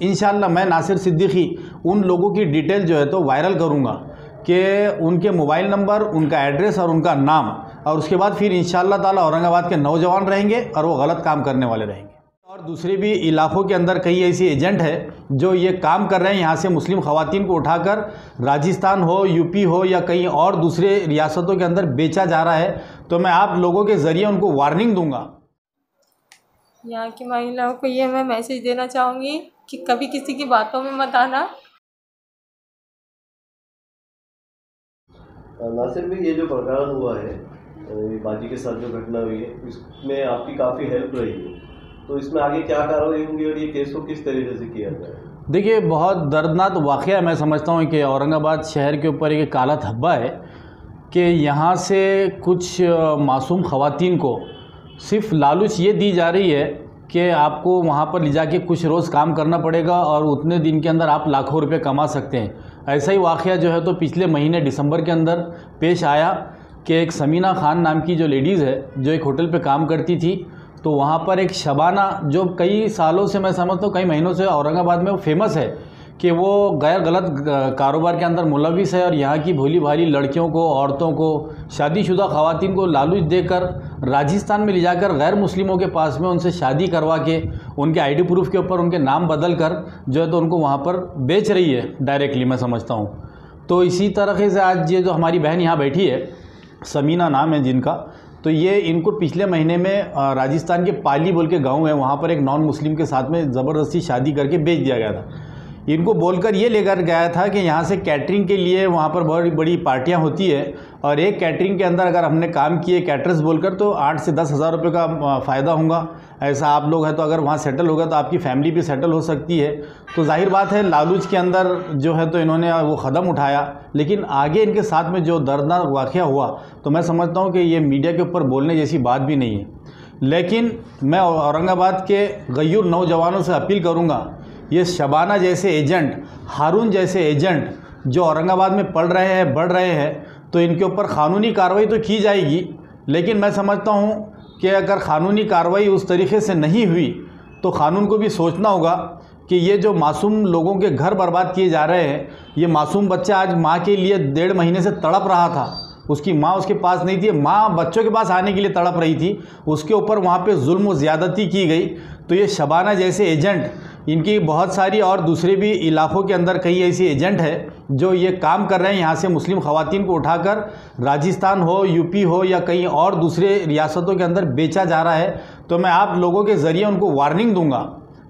इंशाल्लाह मैं नासिर सिद्दीकी उन लोगों की डिटेल जो है तो वायरल करूँगा कि उनके मोबाइल नंबर, उनका एड्रेस और उनका नाम, और उसके बाद फिर इंशाल्लाह ताला औरंगाबाद के नौजवान रहेंगे और वो गलत काम करने वाले रहेंगे। और दूसरे भी इलाकों के अंदर कई ऐसी एजेंट है जो ये काम कर रहे हैं, यहाँ से मुस्लिम ख़वातीन को उठाकर राजस्थान हो, यूपी हो या कहीं और दूसरे रियासतों के अंदर बेचा जा रहा है। तो मैं आप लोगों के ज़रिए उनको वार्निंग दूंगा। यहाँ की महिलाओं को ये मैं मैसेज देना चाहूँगी कि कभी किसी की बातों में मत आना। नासिर भाई, ये जो प्रकरण हुआ है, बाजी के साथ जो घटना हुई है, इसमें आपकी काफ़ी हेल्प रही है, तो इसमें आगे क्या कार्रवाई होंगी और ये केस को किस तरीके से किया जाए? देखिए, बहुत दर्दनाक वाक़या मैं समझता हूँ कि औरंगाबाद शहर के ऊपर एक काला धब्बा है कि यहाँ से कुछ मासूम ख़वातीन को सिर्फ लालच ये दी जा रही है कि आपको वहाँ पर ले जाके कुछ रोज़ काम करना पड़ेगा और उतने दिन के अंदर आप लाखों रुपए कमा सकते हैं। ऐसा ही वाक़या जो है तो पिछले महीने दिसंबर के अंदर पेश आया कि एक समीना खान नाम की जो लेडीज़ है, जो एक होटल पे काम करती थी, तो वहाँ पर एक शबाना, जो कई सालों से, मैं समझता हूँ कई महीनों से औरंगाबाद में वो फेमस है कि वो गैर गलत कारोबार के अंदर मुलविस है और यहाँ की भोली भाली लड़कियों को, औरतों को, शादीशुदा ख़वातीन को लालच देकर राजस्थान में ले जाकर गैर मुस्लिमों के पास में उनसे शादी करवा के उनके आईडी प्रूफ के ऊपर उनके नाम बदल कर जो है तो उनको वहाँ पर बेच रही है डायरेक्टली, मैं समझता हूँ। तो इसी तरीके से आज ये जो हमारी बहन यहाँ बैठी है, समीना नाम है जिनका, तो ये इनको पिछले महीने में राजस्थान के पाली बोल के गाँव है, वहाँ पर एक नॉन मुस्लिम के साथ में ज़बरदस्ती शादी करके बेच दिया गया था। इनको बोलकर ये लेकर गया था कि यहाँ से कैटरिंग के लिए वहाँ पर बहुत बड़ी पार्टियाँ होती है और एक कैटरिंग के अंदर अगर हमने काम किए कैटरर्स बोलकर तो 8 से 10 हज़ार रुपये का फ़ायदा होगा। ऐसा आप लोग हैं तो अगर वहाँ सेटल होगा तो आपकी फैमिली भी सेटल हो सकती है। तो जाहिर बात है लालच के अंदर जो है तो इन्होंने वो कदम उठाया, लेकिन आगे इनके साथ में जो दर्दनाक वाक़या हुआ तो मैं समझता हूँ कि ये मीडिया के ऊपर बोलने जैसी बात भी नहीं है। लेकिन मैं औरंगाबाद के गयूर नौजवानों से अपील करूँगा, ये शबाना जैसे एजेंट, हारून जैसे एजेंट जो औरंगाबाद में पढ़ रहे हैं, बढ़ रहे हैं, तो इनके ऊपर क़ानूनी कार्रवाई तो की जाएगी, लेकिन मैं समझता हूँ कि अगर क़ानूनी कार्रवाई उस तरीके से नहीं हुई तो क़ानून को भी सोचना होगा कि ये जो मासूम लोगों के घर बर्बाद किए जा रहे हैं, ये मासूम बच्चा आज माँ के लिए 1.5 महीने से तड़प रहा था, उसकी माँ उसके पास नहीं थी, माँ बच्चों के पास आने के लिए तड़प रही थी, उसके ऊपर वहाँ पे जुल्म व ज़्यादती की गई। तो ये शबाना जैसे एजेंट, इनकी बहुत सारी और दूसरे भी इलाकों के अंदर कई ऐसी एजेंट है जो ये काम कर रहे हैं, यहाँ से मुस्लिम ख़वातीन को उठाकर राजस्थान हो, यूपी हो या कहीं और दूसरे रियासतों के अंदर बेचा जा रहा है। तो मैं आप लोगों के ज़रिए उनको वार्निंग दूंगा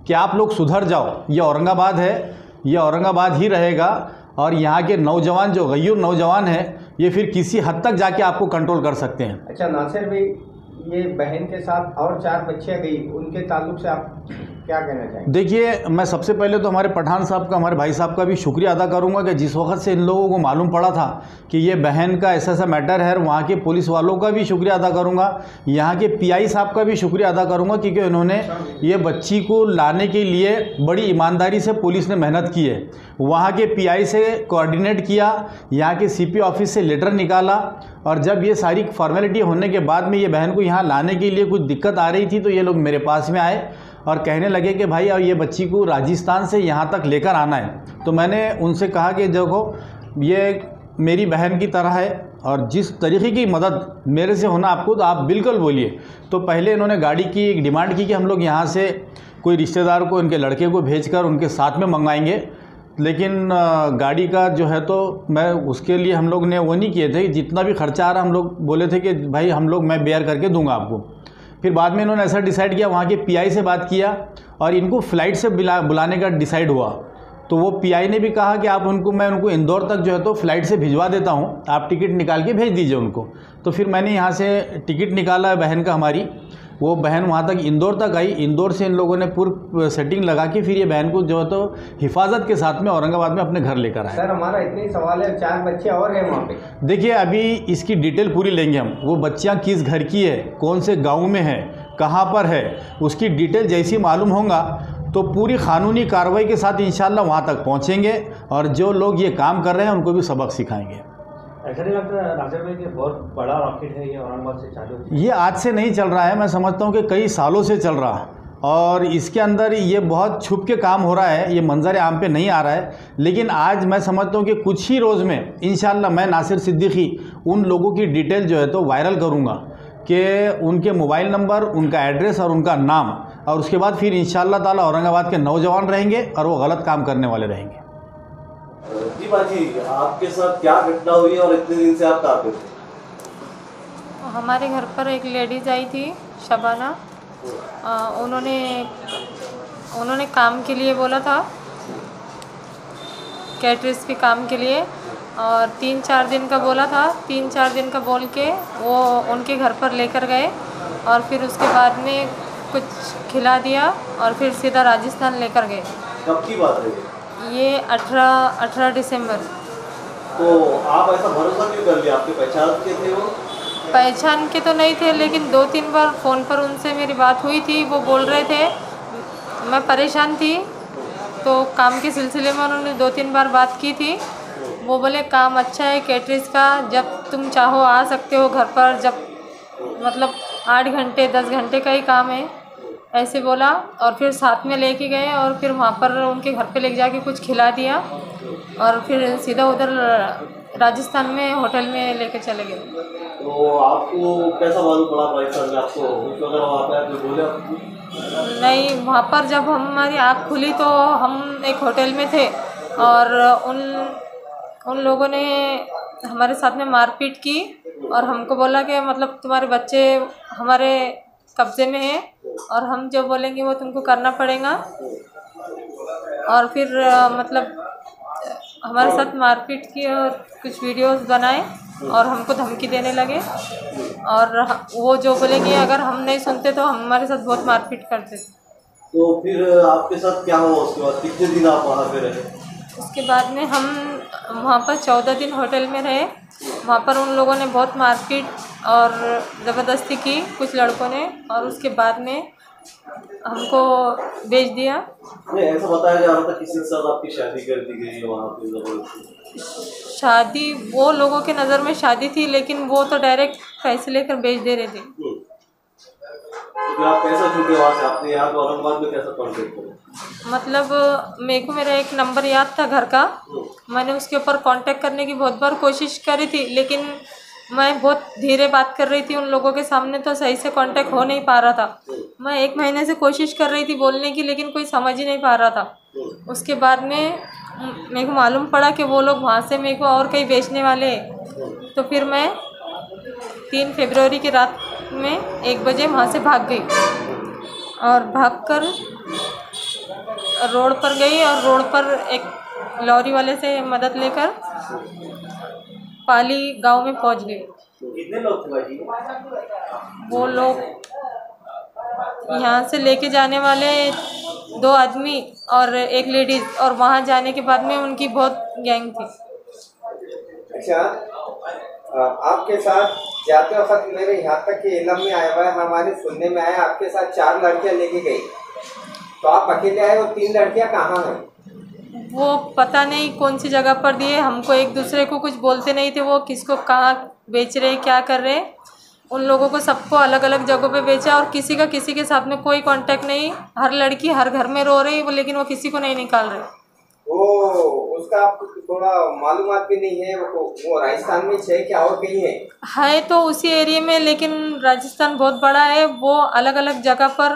कि आप लोग सुधर जाओ। ये औरंगाबाद है, ये औरंगाबाद ही रहेगा और यहाँ के नौजवान जो गयूर नौजवान हैं, ये फिर किसी हद तक जाके आपको कंट्रोल कर सकते हैं। अच्छा नासिर भाई, ये बहन के साथ और 4 बच्चियाँ गई, उनके ताल्लुक से आप क्या कहना चाहेंगे? देखिए, मैं सबसे पहले तो हमारे पठान साहब का, हमारे भाई साहब का भी शुक्रिया अदा करूंगा कि जिस वक्त से इन लोगों को मालूम पड़ा था कि ये बहन का ऐसा मैटर है, वहाँ के पुलिस वालों का भी शुक्रिया अदा करूंगा, यहाँ के पीआई साहब का भी शुक्रिया अदा करूंगा, क्योंकि उन्होंने ये बच्ची को लाने के लिए बड़ी ईमानदारी से पुलिस ने मेहनत की है। वहाँ के पीआई से कोऑर्डिनेट किया, यहाँ के सीपी ऑफिस से लेटर निकाला, और जब ये सारी फॉर्मेलिटी होने के बाद में ये बहन को यहाँ लाने के लिए कुछ दिक्कत आ रही थी तो ये लोग मेरे पास में आए और कहने लगे कि भाई अब ये बच्ची को राजस्थान से यहाँ तक लेकर आना है। तो मैंने उनसे कहा कि देखो, ये मेरी बहन की तरह है और जिस तरीके की मदद मेरे से होना आपको, तो आप बिल्कुल बोलिए। तो पहले इन्होंने गाड़ी की एक डिमांड की कि हम लोग यहाँ से कोई रिश्तेदार को, इनके लड़के को भेजकर उनके साथ में मंगवाएंगे, लेकिन गाड़ी का जो है तो मैं उसके लिए हम लोग ने वो नहीं किए थे, जितना भी खर्चा आ रहा हम लोग बोले थे कि भाई हम लोग, मैं बेयर करके दूंगा आपको। फिर बाद में इन्होंने ऐसा डिसाइड किया, वहाँ के पीआई से बात किया और इनको फ़्लाइट से बुलाने का डिसाइड हुआ। तो वो पीआई ने भी कहा कि आप उनको, मैं उनको इंदौर तक जो है तो फ़्लाइट से भिजवा देता हूँ, आप टिकट निकाल के भेज दीजिए उनको। तो फिर मैंने यहाँ से टिकट निकाला बहन का, हमारी वो बहन वहाँ तक इंदौर तक आई। इंदौर से इन लोगों ने पूरी सेटिंग लगा के फिर ये बहन को जो है तो हिफाजत के साथ में औरंगाबाद में अपने घर लेकर आए। सर हमारा इतने ही सवाल है, 4 बच्चे और हैं वहाँ पे। देखिए, अभी इसकी डिटेल पूरी लेंगे हम, वो बच्चियाँ किस घर की है, कौन से गाँव में है, कहाँ पर है, उसकी डिटेल जैसी मालूम होगा तो पूरी कानूनी कार्रवाई के साथ इंशाल्लाह वहाँ तक पहुँचेंगे और जो लोग ये काम कर रहे हैं उनको भी सबक सिखाएंगे। ऐसा नहीं लगता राजा भाई कि बहुत बड़ा रॉकेट है ये औरंगाबाद से चालू? ये आज से नहीं चल रहा है, मैं समझता हूँ कि कई सालों से चल रहा है। और इसके अंदर ये बहुत छुप के काम हो रहा है, ये मंजर आम पे नहीं आ रहा है। लेकिन आज मैं समझता हूँ कि कुछ ही रोज़ में इंशाल्लाह मैं नासिर सिद्दीकी उन लोगों की डिटेल जो है तो वायरल करूँगा कि उनके मोबाइल नंबर, उनका एड्रेस और उनका नाम, और उसके बाद फिर इंशाल्लाह ताला औरंगाबाद के नौजवान रहेंगे और वो गलत काम करने वाले रहेंगे। जी बाजी, आपके साथ क्या घटना हुई और इतने दिन से आप कहाँ पे थे? हमारे घर पर एक लेडीज़ आई थी, शबाना। उन्होंने काम के लिए बोला था, कैटरिंग के काम के लिए, और 3-4 दिन का बोला था। 3-4 दिन का बोल के वो उनके घर पर लेकर गए और फिर उसके बाद में कुछ खिला दिया और फिर सीधा राजस्थान लेकर गए। कब की बात है ये 18 दिसंबर। तो आप ऐसा भरोसा क्यों कर लिया? आपके पहचान के थे वो? पहचान के तो नहीं थे, लेकिन 2-3 बार फ़ोन पर उनसे मेरी बात हुई थी। वो बोल रहे थे, मैं परेशान थी तो काम के सिलसिले में उन्होंने 2-3 बार बात की थी। वो बोले काम अच्छा है कैटरिंग का, जब तुम चाहो आ सकते हो घर पर, जब मतलब 8 घंटे 10 घंटे का ही काम है, ऐसे बोला। और फिर साथ में लेके गए और फिर वहाँ पर उनके घर पे लेके जाके कुछ खिला दिया और फिर सीधा उधर राजस्थान में होटल में लेके चले गए। तो आपको कैसा मालूम पड़ा राजस्थान में? आपको कुछ वगैरह वहाँ पे आपने बोले आपको? नहीं, वहाँ पर जब हमारी आँख खुली तो हम एक होटल में थे और उन लोगों ने हमारे साथ में मारपीट की और हमको बोला कि मतलब तुम्हारे बच्चे हमारे कब्ज़े में हैं और हम जो बोलेंगे वो तुमको करना पड़ेगा। और फिर मतलब हमारे साथ मारपीट की और कुछ वीडियोस बनाए और हमको धमकी देने लगे और वो जो बोलेंगे अगर हम नहीं सुनते तो हमारे साथ बहुत मारपीट करते थे। तो फिर आपके साथ क्या हुआ उसके बाद? कितने दिन आप वहाँ पे रहे? उसके बाद में हम वहाँ पर 14 दिन होटल में रहे। वहाँ पर उन लोगों ने बहुत मारपीट और ज़बरदस्ती की कुछ लड़कों ने, और उसके बाद में हमको भेज दिया। नहीं, ऐसा बताया जा रहा था किसी के साथ आपकी शादी कर दी गई वहाँ पे ज़बरदस्ती। शादी वो लोगों के नज़र में शादी थी, लेकिन वो तो डायरेक्ट पैसे लेकर भेज दे रहे थे। तो फिर आप कैसा छूटे वहाँ से? आपने यहाँ तो औरंगाबाद में कैसा कॉन्टेक्ट करा? मतलब मेरे को मेरा एक नंबर याद था घर का, मैंने उसके ऊपर कांटेक्ट करने की बहुत बार कोशिश करी थी, लेकिन मैं बहुत धीरे बात कर रही थी उन लोगों के सामने, तो सही से कांटेक्ट हो नहीं पा रहा था। मैं 1 महीने से कोशिश कर रही थी बोलने की, लेकिन कोई समझ ही नहीं पा रहा था। उसके बाद में मेरे को मालूम पड़ा कि वो लोग वहाँ से मेरे को और कहीं बेचने वाले हैं। तो फिर मैं 3 फरवरी की रात में 1 बजे वहाँ से भाग गई और भागकर रोड पर गई और रोड पर एक लॉरी वाले से मदद लेकर पाली गांव में पहुंच गई। कितने लोग थे भाई? वो लोग यहाँ से लेके जाने वाले 2 आदमी और एक लेडीज़, और वहाँ जाने के बाद में उनकी बहुत गैंग थी। अच्छा, आपके साथ जाते वक्त मेरे यहाँ तक के इल्म में आया हुआ है, हमारे सुनने में आया आपके साथ 4 लड़कियाँ लेके गई, तो आप अकेले आए, वो 3 लड़कियाँ कहाँ हैं? वो पता नहीं कौन सी जगह पर दिए, हमको एक दूसरे को कुछ बोलते नहीं थे, वो किसको कहाँ बेच रहे क्या कर रहे। उन लोगों को सबको अलग अलग जगहों पे बेचा और किसी का किसी के साथ में कोई कांटेक्ट नहीं। हर लड़की हर घर में रो रही, लेकिन वो किसी को नहीं निकाल रहे। उसका आपको थोड़ा मालूमात भी नहीं है? वो राजस्थान में है क्या और कहीं है तो उसी एरिया में, लेकिन राजस्थान बहुत बड़ा है, वो अलग अलग जगह पर।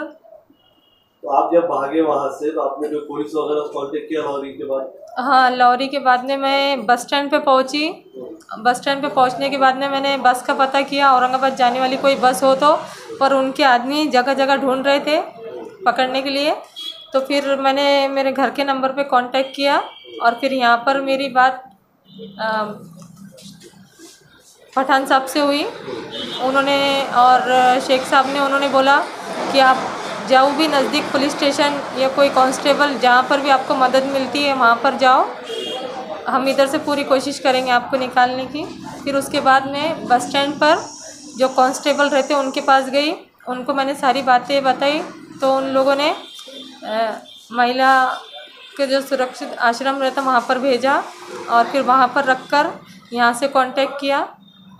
तो आप जब भागे वहाँ से तो आपने जो पुलिस वगैरह कांटेक्ट किया लॉरी के बाद? हाँ, लॉरी के बाद में मैं बस स्टैंड पे पहुँची। बस स्टैंड पे पहुँचने के बाद में मैंने बस का पता किया, औरंगाबाद जाने वाली कोई बस हो तो, पर उनके आदमी जगह जगह ढूंढ रहे थे पकड़ने के लिए। तो फिर मैंने मेरे घर के नंबर पे कांटेक्ट किया और फिर यहाँ पर मेरी बात पठान साहब से हुई। उन्होंने और शेख साहब ने उन्होंने बोला कि आप जाओ भी नज़दीक पुलिस स्टेशन या कोई कांस्टेबल जहाँ पर भी आपको मदद मिलती है वहाँ पर जाओ, हम इधर से पूरी कोशिश करेंगे आपको निकालने की। फिर उसके बाद मैं बस स्टैंड पर जो कांस्टेबल रहते उनके पास गई, उनको मैंने सारी बातें बताई। तो उन लोगों ने महिला के जो सुरक्षित आश्रम रहता वहाँ पर भेजा और फिर वहाँ पर रखकर यहाँ से कांटेक्ट किया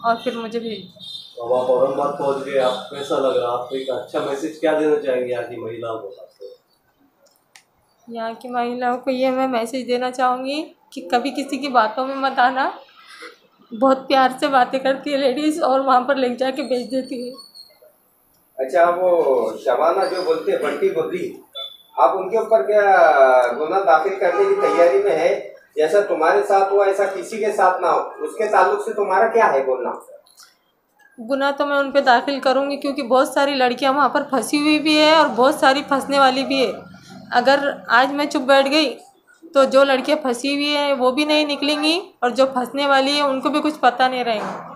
और फिर मुझे भेज। अब आप औरंगाबाद पहुंच गए, आप कैसा लग रहा? आप एक अच्छा मैसेज क्या देना चाहेंगे यहाँ की महिलाओं को? यहाँ की महिलाओं को ये मैं मैसेज देना चाहूँगी कि कभी किसी की बातों में मत आना। बहुत प्यार से बातें करती है लेडीज़ और वहाँ पर ले जाके बेच देती है। अच्छा, वो शबाना जो बोलते हैं बंटी बबली, आप उनके ऊपर क्या गुना दाखिल करने की तैयारी में है? जैसा तुम्हारे साथ हुआ ऐसा किसी के साथ ना हो, उसके ताल्लुक से तुम्हारा क्या है बोलना? गुना तो मैं उन पे दाखिल करूँगी क्योंकि बहुत सारी लड़कियाँ वहाँ पर फंसी हुई भी है और बहुत सारी फंसने वाली भी है। अगर आज मैं चुप बैठ गई तो जो लड़कियाँ फंसी हुई हैं वो भी नहीं निकलेंगी और जो फंसने वाली है उनको भी कुछ पता नहीं रहेगा।